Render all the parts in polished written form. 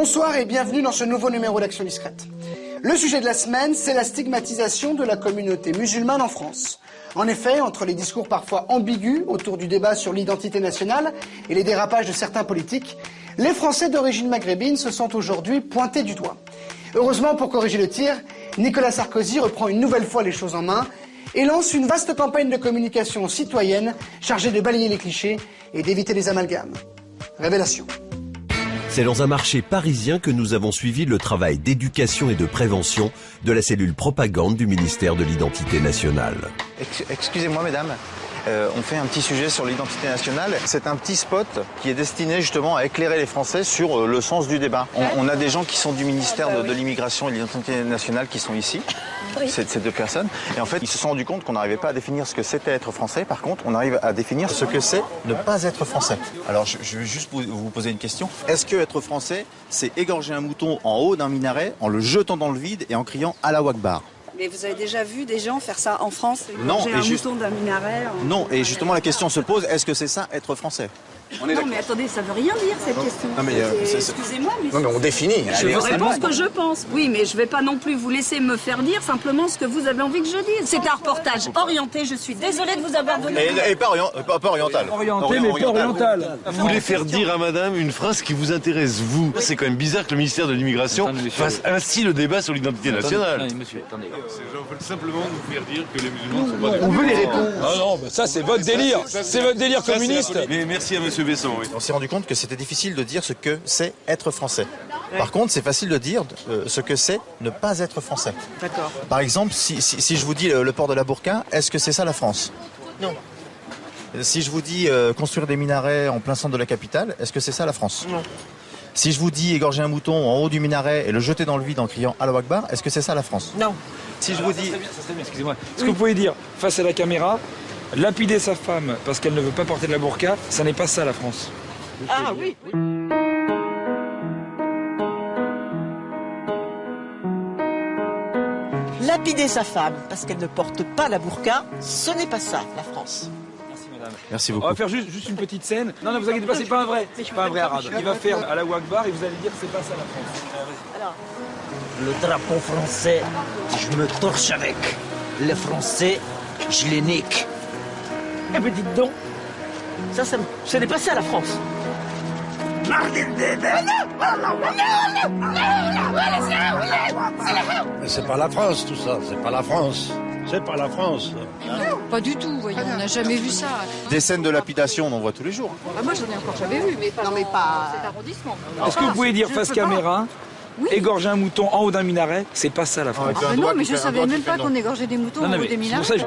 Bonsoir et bienvenue dans ce nouveau numéro d'Action Discrète. Le sujet de la semaine, c'est la stigmatisation de la communauté musulmane en France. En effet, entre les discours parfois ambigus autour du débat sur l'identité nationale et les dérapages de certains politiques, les Français d'origine maghrébine se sont aujourd'hui pointés du doigt. Heureusement, pour corriger le tir, Nicolas Sarkozy reprend une nouvelle fois les choses en main et lance une vaste campagne de communication citoyenne chargée de balayer les clichés et d'éviter les amalgames. Révélation. C'est dans un marché parisien que nous avons suivi le travail d'éducation et de prévention de la cellule propagande du ministère de l'Identité nationale. Excusez-moi mesdames, on fait un petit sujet sur l'identité nationale. C'est un petit spot qui est destiné justement à éclairer les Français sur le sens du débat. On a des gens qui sont du ministère de l'Immigration et de l'Identité nationale qui sont ici, ces deux personnes. Et en fait, ils se sont rendus compte qu'on n'arrivait pas à définir ce que c'était être français. Par contre, on arrive à définir ce que c'est ne pas être français. Alors, je vais juste vous poser une question. Est-ce que être français, c'est égorger un mouton en haut d'un minaret, en le jetant dans le vide et en criant Allahu Akbar ? Mais vous avez déjà vu des gens faire ça en France? Non, un mouton d'un minaret. Non, et justement la question se pose, est-ce que c'est ça être français? Non mais attendez, ça veut rien dire cette question. Non, mais, excusez-moi, mais... Non mais on définit. Je vous réponds ce que je pense. Oui, mais je vais pas non plus vous laisser me faire dire simplement ce que vous avez envie que je dise. C'est un reportage orienté, je suis désolée de vous avoir donné... Et pas oriental. Orienté, mais pas oriental. Vous voulez faire dire à madame une phrase qui vous intéresse, vous. C'est quand même bizarre que le ministère de l'Immigration fasse ainsi le débat sur l'identité nationale. Monsieur, attendez. Ces gens veulent simplement nous faire dire que les musulmans sont pas des... On veut les réponses. Ah non, bah ça c'est votre délire. C'est votre délire communiste. Mais merci à monsieur Besson, oui. On s'est rendu compte que c'était difficile de dire ce que c'est être français. Par contre, c'est facile de dire ce que c'est ne pas être français. D'accord. Par exemple, si je vous dis le port de la burqa, est-ce que c'est ça la France? Non. Si je vous dis construire des minarets en plein centre de la capitale, est-ce que c'est ça la France? Non. Si je vous dis égorger un mouton en haut du minaret et le jeter dans le vide en criant Allahu Akbar, est-ce que c'est ça la France? Non. Si je vous dis... Ça serait bien, excusez-moi. Est-ce que vous pouvez dire, face à la caméra, lapider sa femme parce qu'elle ne veut pas porter de la burqa, ça n'est pas ça la France? Ah oui. Lapider sa femme parce qu'elle ne porte pas la burqa, ce n'est pas ça, la France. Merci madame. Merci beaucoup. On va faire juste une petite scène. Non, vous inquiétez pas, c'est pas un vrai. C'est pas un vrai arabe. Il va faire Allahu Akbar et vous allez dire c'est pas ça la France. Alors, le drapeau français, je me torche avec. Les Français, je les nique. eh bien dites donc, ce n'est pas ça la France. Mais c'est pas la France tout ça, c'est pas la France. C'est pas la France. Non, pas du tout, voyons, on n'a jamais vu ça. Des scènes de lapidation, on en voit tous les jours. Ah, moi, j'en ai encore jamais vu, mais pas dans cet arrondissement. Est-ce que vous pouvez dire face caméra, égorger un mouton en haut d'un minaret, c'est pas ça la France? Ah non, mais je savais même pas qu'on égorgeait des moutons en haut des minarets.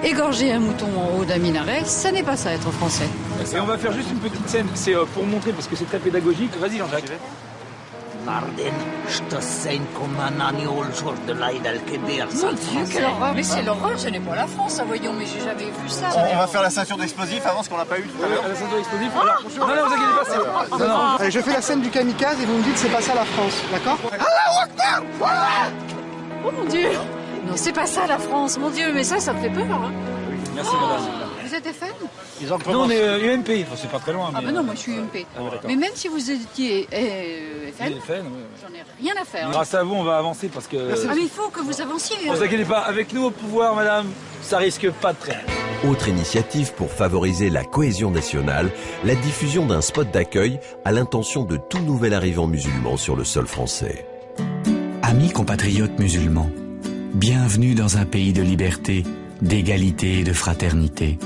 Égorger un mouton en haut d'un minaret, ça n'est pas ça être français. Et on va faire juste une petite scène, c'est pour montrer parce que c'est très pédagogique. Vas-y Jean-Jacques. Marden, je te saigne comme un agneau le jour de l'Aïd al-Kébir. Mon Dieu, quelle horreur! Mais c'est l'horreur, ce n'est pas la France, ça, voyons, mais j'ai jamais vu ça. On va faire la ceinture d'explosifs avant ce qu'on n'a pas eu tout à l'heure. La ceinture explosive. Non, vous inquiétez pas, c'est bon. Non. Allez, je fais la scène du kamikaze et vous me dites c'est pas ça la France, d'accord? Oh mon Dieu! Non, c'est pas ça la France, mon Dieu, mais ça me fait peur. Hein. Merci madame. Vous êtes FN? Nous on est UMP, enfin, c'est pas très loin. Ah ben non, moi je suis UMP. Mais même si vous étiez FN, j'en ai rien à faire. Grâce à vous, on va avancer parce que... Ah mais il faut que vous avanciez. Ne vous inquiétez pas, avec nous au pouvoir, madame, ça risque pas de traîner. Autre initiative pour favoriser la cohésion nationale, la diffusion d'un spot d'accueil à l'intention de tout nouvel arrivant musulman sur le sol français. Amis compatriotes musulmans, bienvenue dans un pays de liberté, d'égalité et de fraternité.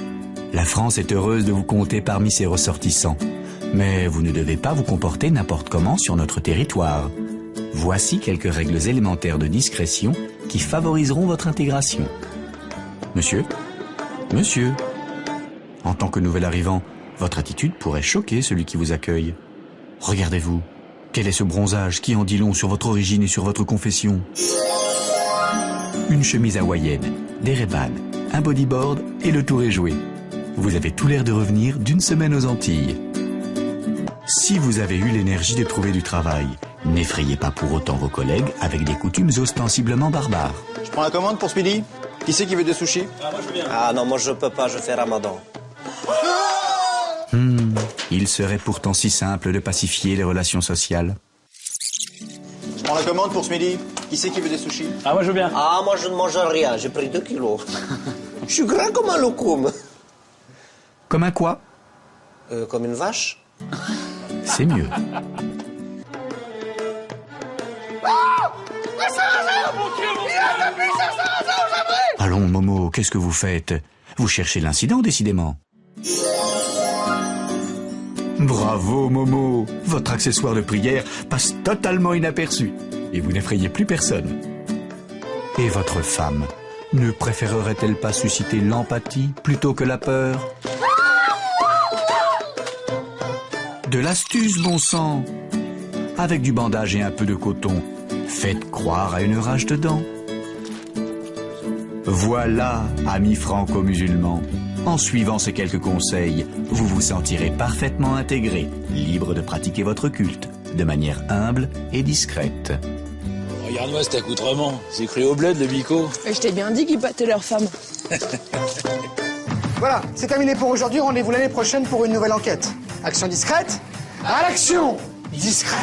La France est heureuse de vous compter parmi ses ressortissants. Mais vous ne devez pas vous comporter n'importe comment sur notre territoire. Voici quelques règles élémentaires de discrétion qui favoriseront votre intégration. Monsieur, en tant que nouvel arrivant, votre attitude pourrait choquer celui qui vous accueille. Regardez-vous, quel est ce bronzage qui en dit long sur votre origine et sur votre confession? Une chemise hawaïenne, des Ray-Ban, un bodyboard et le tour est joué. Vous avez tout l'air de revenir d'une semaine aux Antilles. Si vous avez eu l'énergie de trouver du travail, n'effrayez pas pour autant vos collègues avec des coutumes ostensiblement barbares. Je prends la commande pour Speedy. Qui c'est qui veut des sushis? Ah, moi je veux bien. Ah non, moi je peux pas, je fais Ramadan. Il serait pourtant si simple de pacifier les relations sociales. prends la commande pour ce midi. Qui c'est qui veut des sushis? Ah, moi je veux bien. Ah, moi je ne mange rien, j'ai pris 2 kilos. Je suis gras comme un locum. Comme un quoi? Comme une vache. C'est mieux. Allons, Momo, qu'est-ce que vous faites? Vous cherchez l'incident, décidément. Bravo, Momo. Votre accessoire de prière passe totalement inaperçu. Et vous n'effrayez plus personne. Et votre femme ne préférerait-elle pas susciter l'empathie plutôt que la peur? De l'astuce, bon sang. Avec du bandage et un peu de coton, faites croire à une rage de dents. Voilà, amis franco-musulmans. En suivant ces quelques conseils, vous vous sentirez parfaitement intégré, libre de pratiquer votre culte, de manière humble et discrète. Regarde-moi cet accoutrement, c'est cru au bled le bico. Je t'ai bien dit qu'ils battaient leurs femmes. Voilà, c'est terminé pour aujourd'hui. Rendez-vous l'année prochaine pour une nouvelle enquête. Action discrète, à l'action discrète.